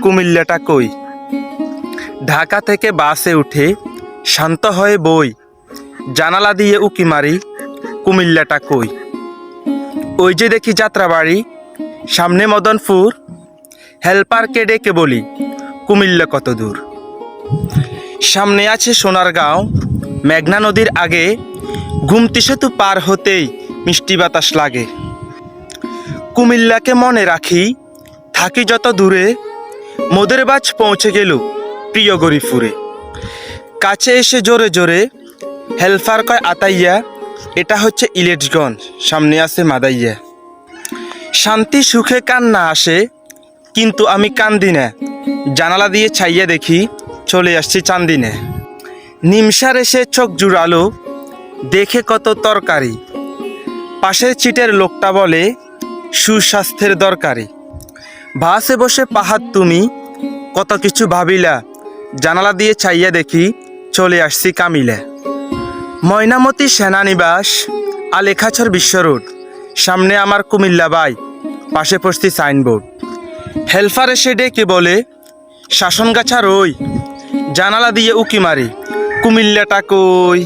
কুমিল্লাটা কই। ঢাকা থেকে বাসে উঠে শান্ত হয়ে বই, জানালা দিয়ে উকি মারি, কুমিল্লাটা কই। ওই যে দেখি যাত্রাবাড়ি, সামনে মদনপুর, হেল্পারকে ডেকে বলি কুমিল্লা কত দূর। সামনে আছে সোনারগাঁও, মেঘনা নদীর আগে, গুমতি সেতু পার হতেই মিষ্টি বাতাস লাগে। কুমিল্লাকে মনে রাখি, থাকি যত দূরে, মোদের বাজ পৌঁছে গেল প্রিয় গরিপুরে। কাছে এসে জোরে জোরে হেলফার কয় আতাইয়া, এটা হচ্ছে ইলেটগঞ্জ, সামনে আছে মাদাইয়া। শান্তি সুখে কান্না আসে, কিন্তু আমি কান্দি না, জানালা দিয়ে ছাইয়া দেখি চলে আসছি চান্দিনে। নিমসার এসে চোখ জুড়ালো, দেখে কত তরকারি, পাশের চিটের লোকটা বলে সুস্বাস্থ্যের দরকারি। বাসে বসে পাহাড় তুমি, কত কিছু ভাবিলা, জানালা দিয়ে ছাইয়া দেখি চলে আসছি কামিলে। ময়নামতি সেনানিবাস, আলেখাছর বিশ্ব রোড, সামনে আমার কুমিল্লা বাই, পাশে পড়ছি সাইনবোর্ড। হেলফার এসে ডেকে বলে শাসনগাছা রই, জানালা দিয়ে উকি মারি কুমিল্লাটা কই।